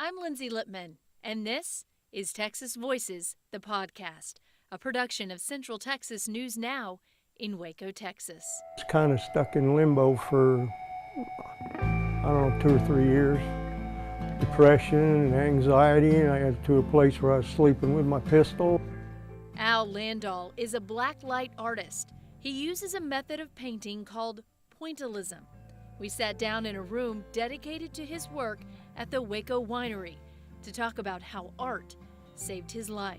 I'm Lindsay Lipman, and this is Texas Voices, the podcast, a production of Central Texas News Now in Waco, Texas. It's kind of stuck in limbo for, I don't know, 2 or 3 years. Depression and anxiety, and I got to a place where I was sleeping with my pistol. Al Landoll is a blacklight artist. He uses a method of painting called pointillism. We sat down in a room dedicated to his work at the Waco Winery to talk about how art saved his life.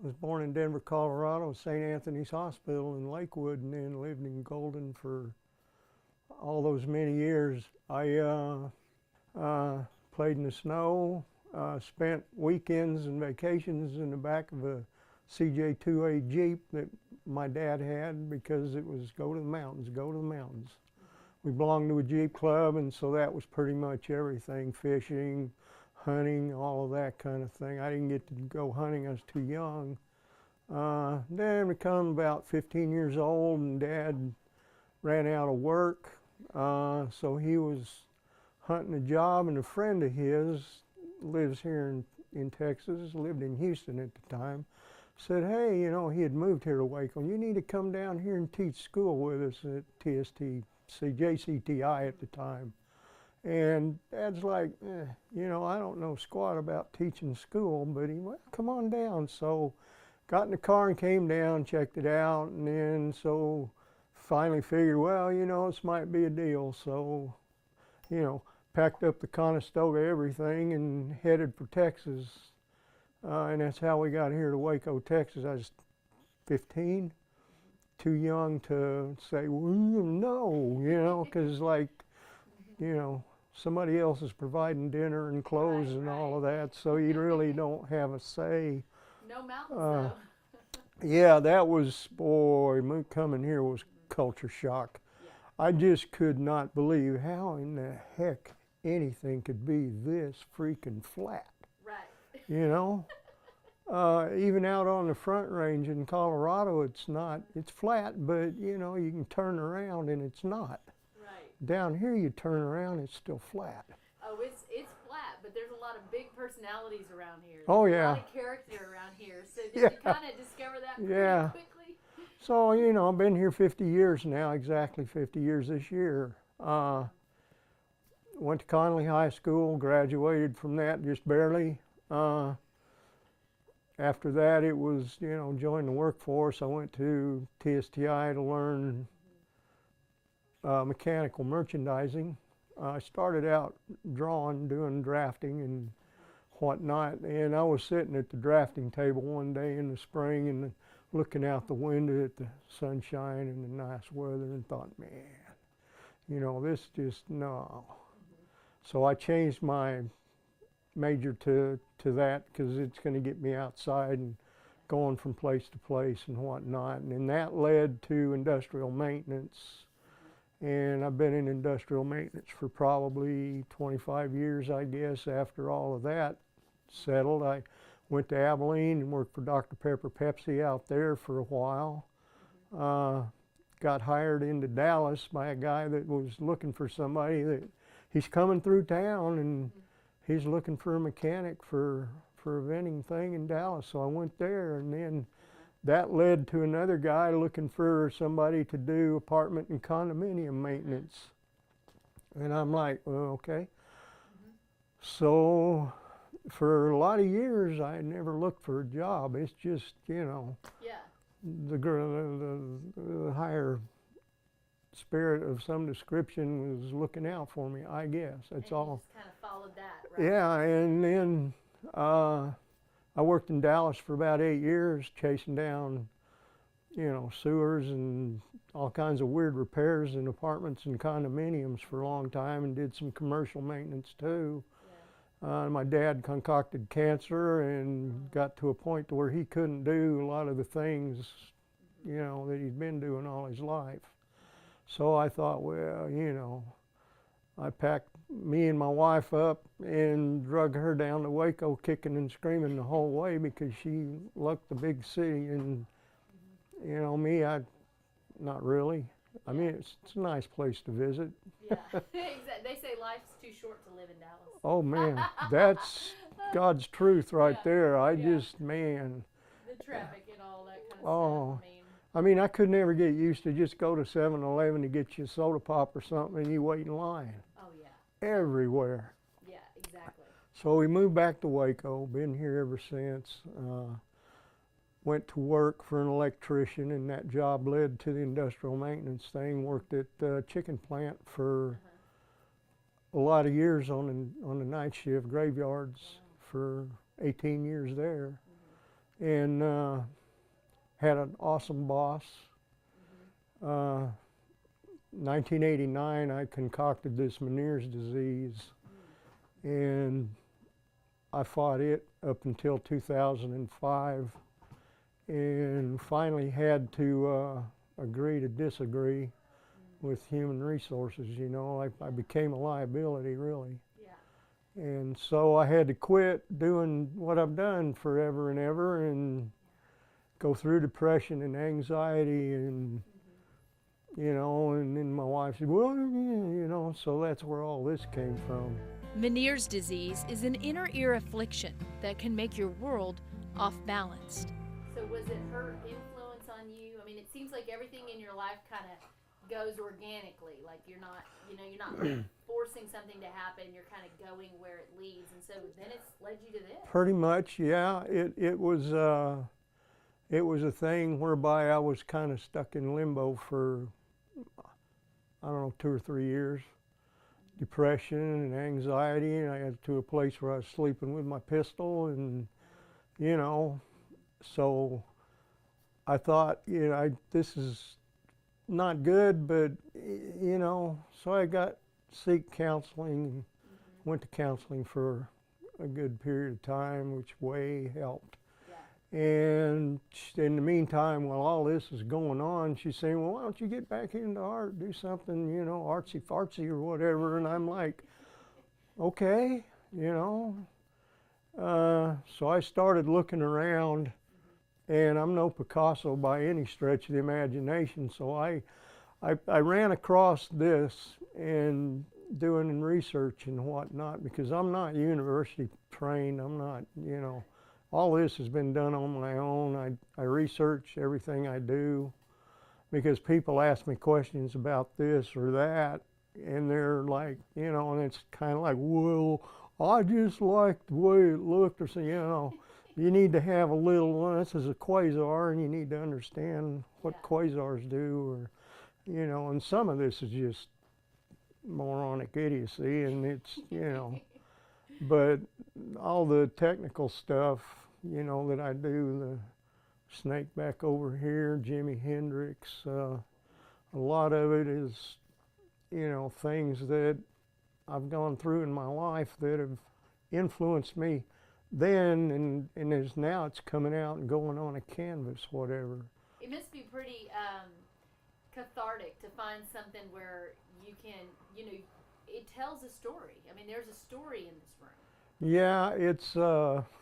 I was born in Denver, Colorado, St. Anthony's Hospital in Lakewood, and then lived in Golden for all those many years. I played in the snow, spent weekends and vacations in the back of a CJ2A Jeep that my dad had because it was go to the mountains, go to the mountains. We belonged to a Jeep club, and so that was pretty much everything, fishing, hunting, all of that kind of thing. I didn't get to go hunting, I was too young. Then we come about 15 years old, and Dad ran out of work, so he was hunting a job, and a friend of his lives here in Texas, lived in Houston at the time, said, hey, you know, he had moved here to Waco, you need to come down here and teach school with us at JCTI at the time. And Dad's like, you know, I don't know squat about teaching school, but he went, come on down. So got in the car and came down, checked it out, and then so finally figured, well, you know, this might be a deal. So, you know, packed up the Conestoga everything and headed for Texas. And that's how we got here to Waco, Texas. I was 15, too young to say, well, no, you know, because like, you know, somebody else is providing dinner and clothes and all of that, so you really don't have a say. No mountains, though. Yeah, that was, boy, coming here was culture shock. Yeah. I just could not believe how in the heck anything could be this freaking flat. Right. You know? Even out on the Front Range in Colorado, it's flat, but you know, you can turn around and it's not. Right. Down here you turn around, it's still flat. Oh, it's flat, but there's a lot of big personalities around here. Oh, There's yeah. a lot of character around here. So did Yeah. you kind of discover that pretty Yeah. quickly? So, you know, I've been here 50 years now, exactly 50 years this year. Went to Conley High School, graduated from that just barely. After that, it was, you know, join the workforce. I went to TSTI to learn mechanical merchandising. I started out drawing, doing drafting and whatnot, and I was sitting at the drafting table one day in the spring and looking out the window at the sunshine and the nice weather and thought, man, you know, this just, no. So I changed my major to that because it's going to get me outside and going from place to place and whatnot. And then that led to industrial maintenance. And I've been in industrial maintenance for probably 25 years, I guess. After all of that settled, I went to Abilene and worked for Dr. Pepper Pepsi out there for a while. Got hired into Dallas by a guy that was looking for somebody that he's coming through town and he's looking for a mechanic for a vending thing in Dallas. So I went there, and then that led to another guy looking for somebody to do apartment and condominium maintenance. And I'm like, well, okay. So for a lot of years, I never looked for a job. It's just, you know, Yeah. the higher spirit of some description was looking out for me, I guess. That's all. And you just kind of followed that, right? Yeah, and then I worked in Dallas for about 8 years, chasing down, you know, sewers and all kinds of weird repairs in apartments and condominiums for a long time, and did some commercial maintenance too. Yeah. My dad concocted cancer and got to a point to where he couldn't do a lot of the things, you know, that he'd been doing all his life. So I thought, well, you know, I packed me and my wife up and drug her down to Waco kicking and screaming the whole way because she loved the big city. And, you know, me, not really. I mean, it's a nice place to visit. Yeah, exactly. They say life's too short to live in Dallas. Oh man, that's God's truth right Yeah, there. I yeah. just, man, The traffic and all that kind of oh, stuff. I mean, I mean, I could never get used to just go to 7-Eleven to get you a soda pop or something and you wait in line oh yeah, everywhere. yeah, exactly. So we moved back to Waco, been here ever since. Went to work for an electrician, and that job led to the industrial maintenance thing. Worked at the chicken plant for a lot of years on the night shift, graveyards for 18 years there, and had an awesome boss. 1989, I concocted this Meniere's disease, and I fought it up until 2005, and finally had to agree to disagree with human resources. You know, I became a liability, really. Yeah. And so I had to quit doing what I've done forever and ever and go through depression and anxiety and, you know, and then my wife said, well, yeah, you know, so that's where all this came from. Meniere's disease is an inner ear affliction that can make your world off balanced. So was it her influence on you? I mean, it seems like everything in your life kind of goes organically. Like you're not, you're not forcing something to happen. You're kind of going where it leads. And so then it's led you to this. Pretty much, yeah. It was a thing whereby I was kind of stuck in limbo for, I don't know, 2 or 3 years. Depression and anxiety, and I got to a place where I was sleeping with my pistol, and, you know, so I thought, you know, this is not good, but, you know, so I seek counseling, went to counseling for a good period of time, which way helped. Yeah. And in the meantime, while all this is going on, she's saying, well, why don't you get back into art, do something, you know, artsy fartsy or whatever. And I'm like, okay, you know. So I started looking around, and I'm no Picasso by any stretch of the imagination. So I ran across this and doing research and whatnot, because I'm not university trained. I'm not, you know, all this has been done on my own. I research everything I do, because people ask me questions about this or that, and they're like, you know, and it's kind of like, well, I just like the way it looked, or so, you know. You need to have a little, well, this is a quasar, and you need to understand what quasars do, or, you know, and some of this is just moronic idiocy, and it's, you know, but all the technical stuff, you know, that I do, the snake back over here, Jimi Hendrix, a lot of it is, you know, things that I've gone through in my life that have influenced me then, and as now it's coming out and going on a canvas, whatever. It must be pretty cathartic to find something where you can, you know, it tells a story. I mean, there's a story in this room. Yeah, it's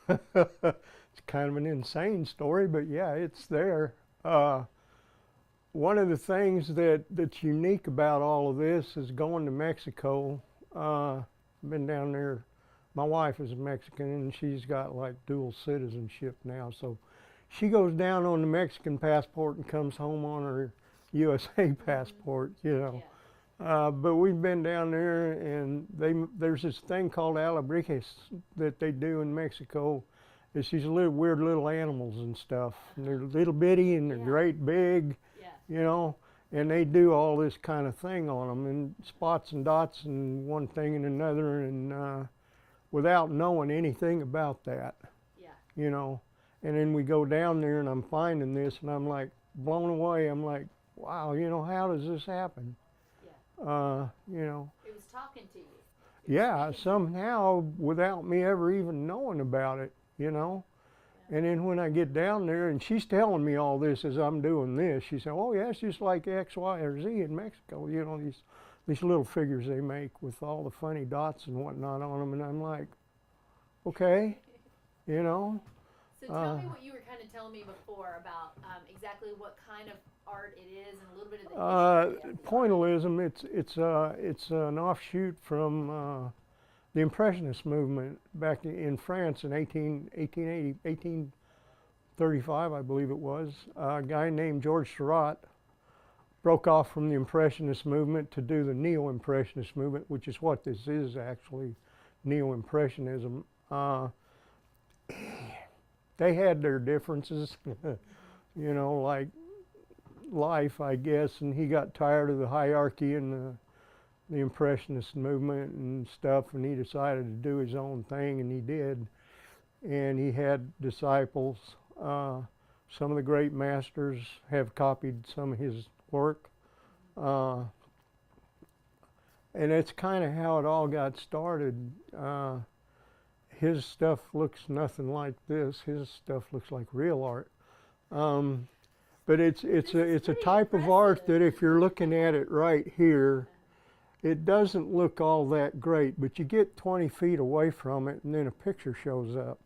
it's kind of an insane story, but yeah, it's there. One of the things that's unique about all of this is going to Mexico. Been down there. My wife is Mexican, and she's got like dual citizenship now, so she goes down on the Mexican passport and comes home on her USA passport, you know. Yeah. But we've been down there, and there's this thing called alebrijes that they do in Mexico. It's these little weird little animals and stuff, and they're little bitty and they're great big, you know, and they do all this kind of thing on them, and spots and dots and one thing and another, and without knowing anything about that, you know. And then we go down there, and I'm finding this, and I'm like blown away. I'm like, wow, you know, how does this happen? You know. It was talking to you. Yeah, somehow without me ever even knowing about it, you know. And then when I get down there, and she's telling me all this as I'm doing this, she said, oh yeah, it's just like X, Y, or Z in Mexico, you know, these little figures they make with all the funny dots and whatnot on them. And I'm like, okay, you know. So tell me what you were kind of telling me before about exactly what kind of art it is and a little bit of the history of the art? Pointillism, it's an offshoot from the Impressionist movement back in France in 1835, I believe it was. A guy named George Seurat broke off from the Impressionist movement to do the Neo-Impressionist movement, which is what this is actually, Neo-Impressionism. They had their differences, like life, I guess, and he got tired of the hierarchy and the Impressionist movement and stuff, and he decided to do his own thing, and he did. And he had disciples. Some of the great masters have copied some of his work. And it's kind of how it all got started. His stuff looks nothing like this. His stuff looks like real art. But it's a type of art that if you're looking at it right here, it doesn't look all that great, but you get 20 feet away from it and then a picture shows up.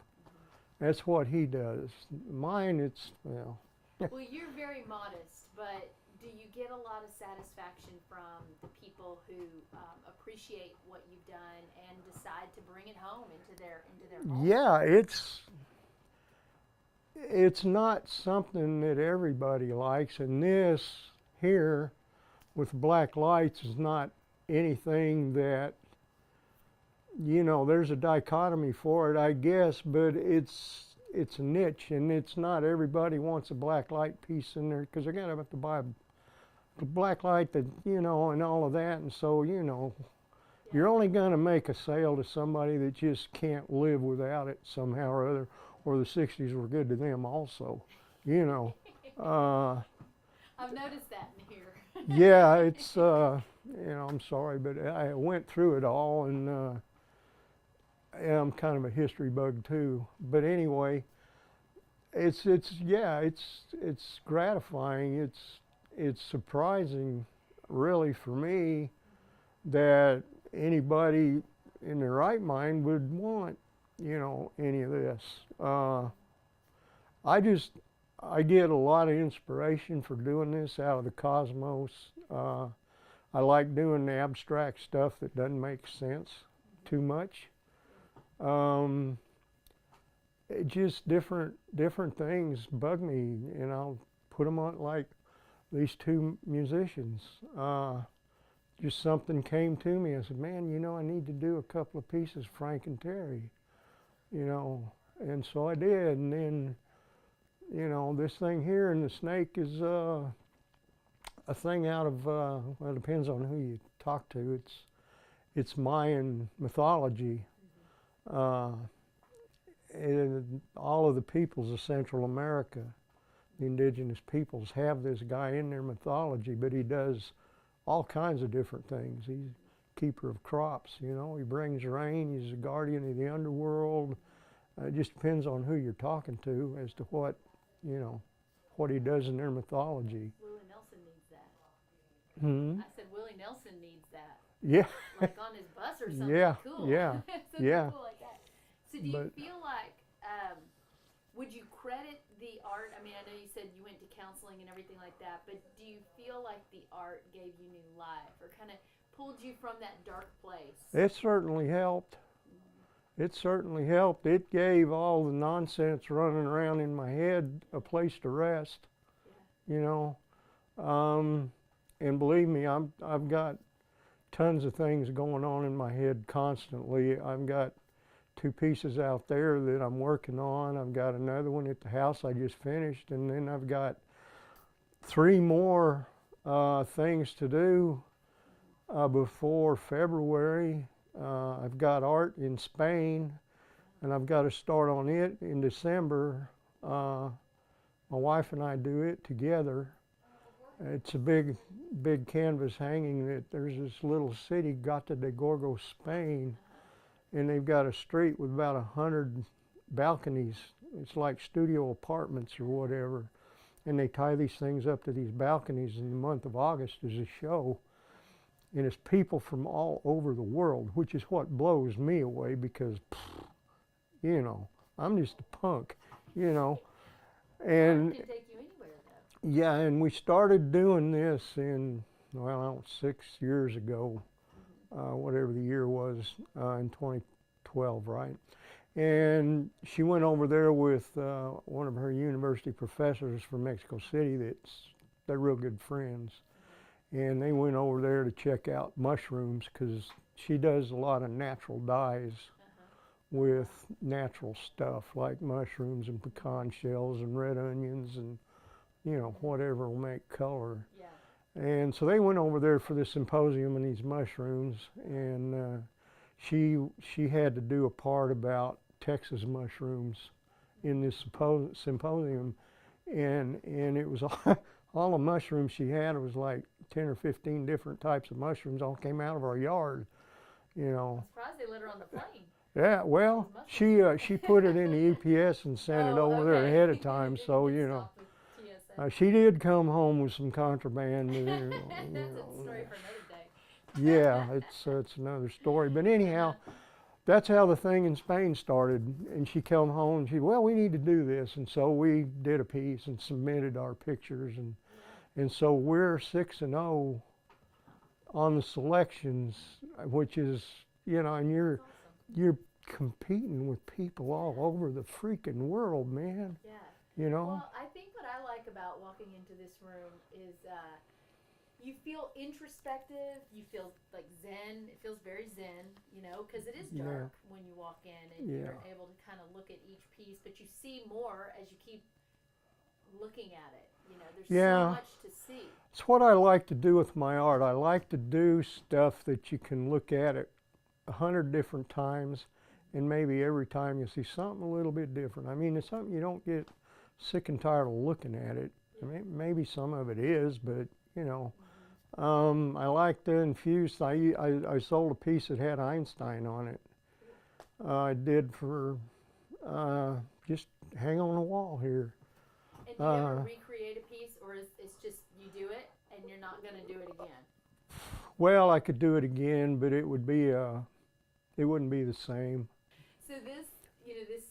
That's what he does. Mine, it's, well. Well, you're very modest, but do you get a lot of satisfaction from the people who appreciate what you've done and decide to bring it home into their home? Yeah, it's not something that everybody likes, and this here with black lights is not anything that, there's a dichotomy for it, I guess, but it's a niche, and it's not everybody wants a black light piece in there because they're gonna have to buy the black light that, and all of that, and so, you're only gonna make a sale to somebody that just can't live without it somehow or other, or the 60s were good to them also, I've noticed that in here. Yeah, it's, I'm sorry, but I went through it all, and I'm kind of a history bug too. But anyway, it's gratifying. It's surprising, really, for me, that anybody in their right mind would want, any of this. I get a lot of inspiration for doing this out of the cosmos. I like doing the abstract stuff that doesn't make sense too much. Just different things bug me, and I'll put them on, like these two musicians. Just something came to me. I said, man, I need to do a couple of pieces, Frank and Terry, and so I did, and then, this thing here and the snake is a thing out of, well, it depends on who you talk to. It's Mayan mythology. And all of the peoples of Central America, the indigenous peoples, have this guy in their mythology, but he does all kinds of different things. He's a keeper of crops, he brings rain, he's a guardian of the underworld. It just depends on who you're talking to as to what he does in their mythology. Willie Nelson needs that. Hmm? I said Willie Nelson needs that. Yeah. Like on his bus or something. Yeah, Cool. yeah, Something yeah. cool like that. So do you feel like, would you credit the art? I mean, I know you said you went to counseling and everything like that, but do you feel like the art gave you new life or kind of pulled you from that dark place? It certainly helped. It certainly helped. It gave all the nonsense running around in my head a place to rest, and believe me, I've got tons of things going on in my head constantly. I've got 2 pieces out there that I'm working on. I've got another one at the house I just finished, and then I've got 3 more things to do before February. I've got art in Spain, and I've got to start on it in December. My wife and I do it together. It's a big canvas hanging that there's this little city, Gata de Gorgo, Spain, and they've got a street with about 100 balconies. It's like studio apartments or whatever, and they tie these things up to these balconies in the month of August as a show. And it's people from all over the world, which is what blows me away because, I'm just a punk, And Art can take you anywhere, Yeah, and we started doing this in, well, I don't know, 6 years ago, whatever the year was, in 2012, right? And she went over there with one of her university professors from Mexico City. They're real good friends, and they went over there to check out mushrooms because she does a lot of natural dyes with natural stuff like mushrooms and pecan shells and red onions and whatever will make color. Yeah. And so they went over there for this symposium and these mushrooms, and she had to do a part about Texas mushrooms in this symposium, and it was all the mushrooms she had. It was like 10 or 15 different types of mushrooms all came out of our yard, you know. I'm surprised they let her on the plane. Yeah, well, she put it in the UPS and sent it over there ahead of time, so she did come home with some contraband. That's a story for another day. Yeah, it's another story. But anyhow, that's how the thing in Spain started. And she came home and well, we need to do this, and so we did a piece and submitted our pictures, and so we're 6-0 on the selections, which is and you're competing with people all over the freaking world, man. Yeah. Well, I think what I like about walking into this room is you feel introspective, you feel like zen. It feels very zen, because it is dark when you walk in, and you're able to kind of look at each piece, but you see more as you keep looking at it. There's so much to see. It's what I like to do with my art. I like to do stuff that you can look at it 100 different times, and maybe every time you see something a little bit different. I mean, it's something you don't get sick and tired of looking at it. I mean, maybe some of it is, but I like to infuse. I sold a piece that had Einstein on it. I did for just hang on the wall here. And do you ever recreate a piece, or it's just you do it and you're not going to do it again? Well, I could do it again, but it wouldn't be the same. So this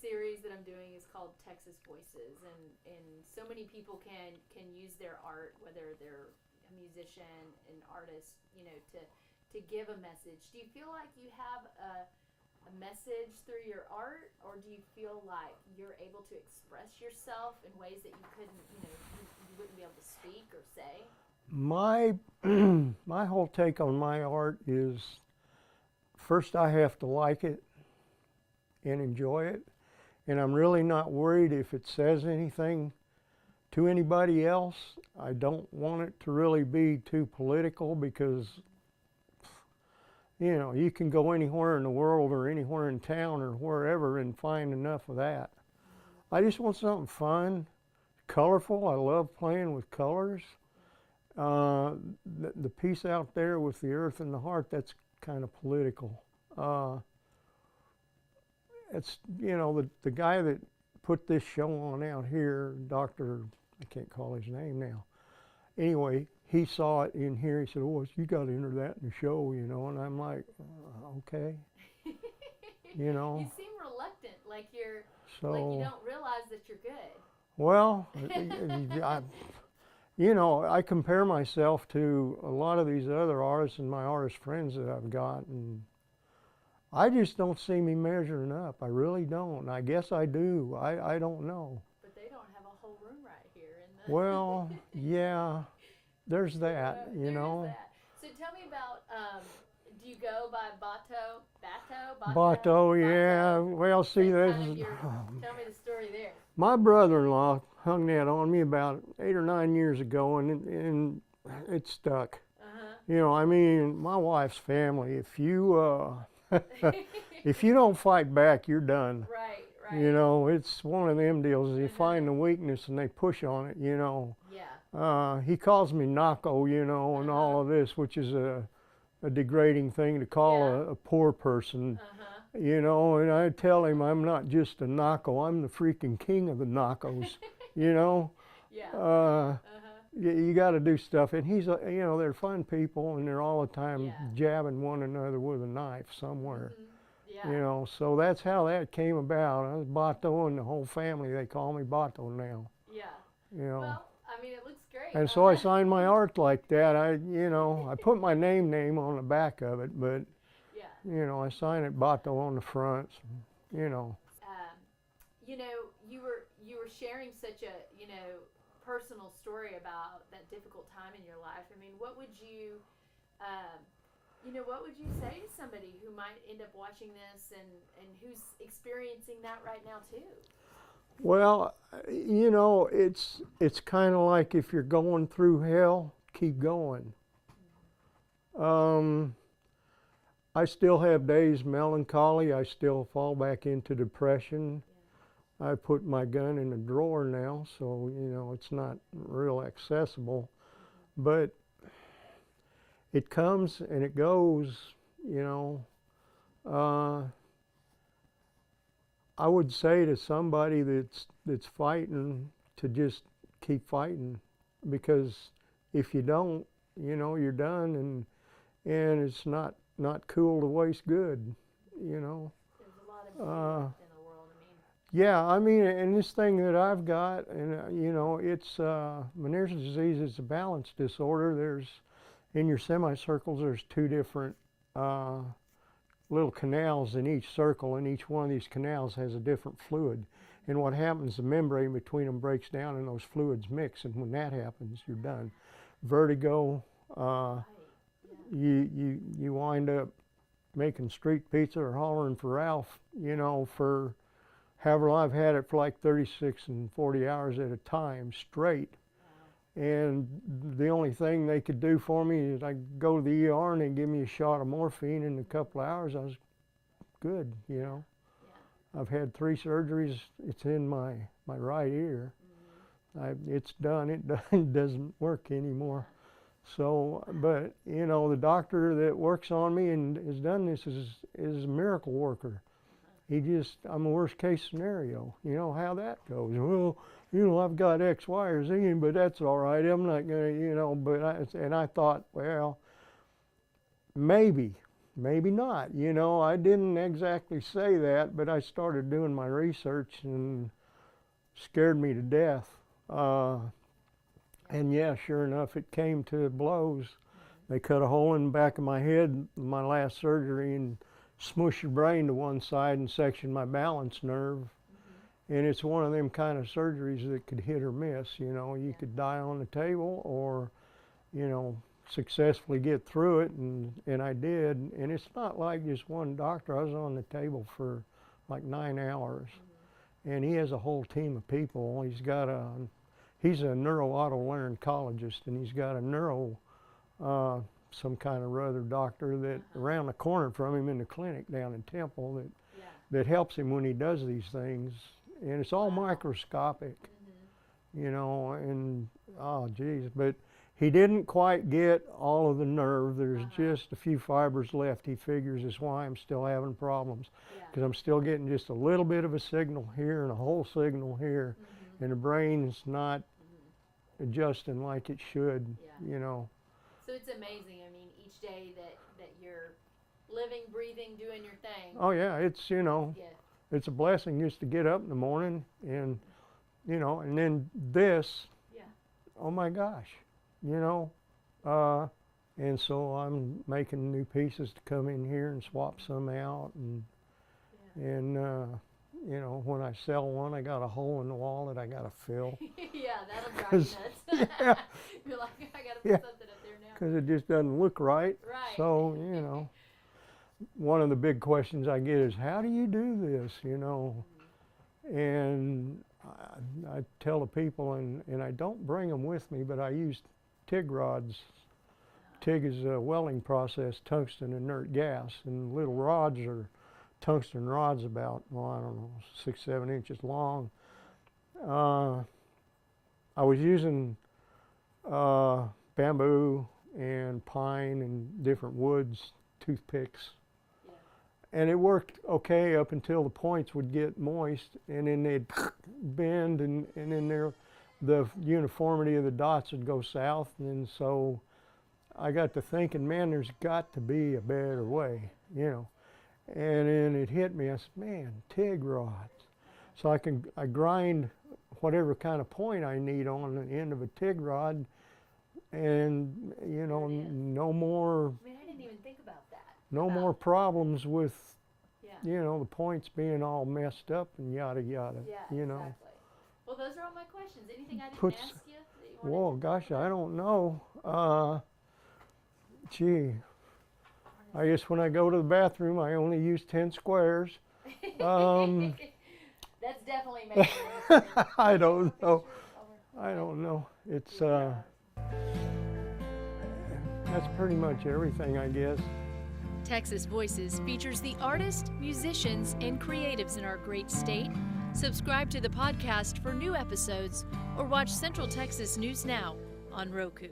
series that I'm doing is called Texas Voices, and so many people can use their art, whether they're a musician, an artist, to give a message. Do you feel like you have a message through your art, or do you feel like you're able to express yourself in ways that you couldn't, you wouldn't be able to speak or say? My whole take on my art is, first I have to like it and enjoy it, and I'm really not worried if it says anything to anybody else. I don't want it to really be too political, because you can go anywhere in the world or anywhere in town or wherever and find enough of that. I just want something fun, colorful. I love playing with colors. The piece out there with the earth and the heart, that's kind of political. It's, the guy that put this show on out here, Dr. I can't call his name now. Anyway, he saw it in here. He said, "Oh, you got to enter that in the show," and I'm like, okay. You seem reluctant, like you don't realize that you're good. Well, I compare myself to a lot of these other artists and my artist friends that I've got, and I just don't see me measuring up. I really don't. I guess I do. I don't know. But they don't have a whole room right here in the Well, yeah, there's that, There's that. So tell me about, do you go by Bato? Bato, yeah. Well, see, tell me the story there. My brother-in-law hung that on me about 8 or 9 years ago, and it stuck. I mean, my wife's family, if you if you don't fight back, you're done. Right. It's one of them deals. You find the weakness and they push on it, Yeah. He calls me Naco, and all of this, which is a degrading thing to call a poor person, and I tell him I'm not just a Naco, I'm the freaking king of the Nacos, Yeah. You got to do stuff, and he's, they're fun people, and they're all the time jabbing one another with a knife somewhere. Yeah. So that's how that came about. I was Bato, and the whole family, they call me Bato now. Yeah. Well, I mean, it looks And so I signed my art like that. I put my name on the back of it, but, I sign it Bato on the front, you know. You were sharing such a, personal story about that difficult time in your life. I mean, what would you say to somebody who might end up watching this and who's experiencing that right now too? Well, it's kind of like if you're going through hell, keep going. I still have days melancholy. I still fall back into depression. I put my gun in a drawer now, so it's not real accessible. But it comes and it goes. I would say to somebody that's fighting to just keep fighting, because if you don't, you're done, and it's not cool to waste good. There's a lot of good in the world. Yeah, and this thing that I've got, and it's Meniere's disease. It's a balance disorder. There's in your semicircles, there's two different little canals in each circle, and each one of these canals has a different fluid. And what happens, the membrane between them breaks down and those fluids mix, and when that happens, you're done. Vertigo, you wind up making street pizza or hollering for Ralph, for however long. I've had it for like 36 and 40 hours at a time straight. And the only thing they could do for me is I go to the ER and they give me a shot of morphine. In a couple of hours, I was good, I've had 3 surgeries. It's in my right ear. It's done. It doesn't work anymore. So, but, the doctor that works on me and has done this is a miracle worker. I'm a worst case scenario. You know how that goes. Well, I've got X, Y, or Z, but that's all right. I'm not gonna, but I thought, well, maybe not. I didn't exactly say that, but I started doing my research and scared me to death. And yeah, sure enough, it came to blows. They cut a hole in the back of my head, my last surgery, and smush your brain to one side and section my balance nerve. And it's one of them kind of surgeries that could hit or miss. You could die on the table or, successfully get through it, and I did. And it's not like just one doctor. I was on the table for like 9 hours. And he has a whole team of people. He's a neuro-otolaryngologist, and he's got a some kind of other doctor that around the corner from him in the clinic down in Temple that helps him when he does these things. And it's all microscopic, and oh geez, but he didn't quite get all of the nerve. There's just a few fibers left. He figures is why I'm still having problems, because I'm still getting just a little bit of a signal here and a whole signal here, and the brain's not adjusting like it should, So it's amazing. Each day that you're living, breathing, doing your thing. Oh yeah, it's it's a blessing just to get up in the morning and and then this. Oh my gosh, and so I'm making new pieces to come in here and swap some out, and when I sell one, I got a hole in the wall that I gotta fill. That'll drive you nuts. You're like, I gotta put something up there now. Because it just doesn't look right. So, one of the big questions I get is, how do you do this, And I tell the people, and I don't bring them with me, but I use TIG rods. TIG is a welding process, tungsten inert gas, and little rods are tungsten rods about, I don't know, 6-7 inches long. I was using bamboo and pine and different woods, toothpicks. And it worked okay up until the points would get moist, and then they'd bend, and then the uniformity of the dots would go south. And so I got to thinking, man, there's got to be a better way, And then it hit me. I said, man, TIG rods. So I grind whatever kind of point I need on the end of a TIG rod, and you know, There it is. no more, I mean, I didn't even think about that. no About- more problems with, Yeah. you know, the points being all messed up and yada yada. Yeah, you know. exactly. Well, those are all my questions. Anything I didn't Puts- ask you that you wanted Whoa, to gosh, talk I don't know. Gee, I guess when I go to the bathroom, I only use 10 squares. about? That's definitely making a mistake. I don't know. Picture I don't know. It's over- that's pretty much everything, I guess. Texas Voices features the artists, musicians, and creatives in our great state. Subscribe to the podcast for new episodes or watch Central Texas News Now on Roku.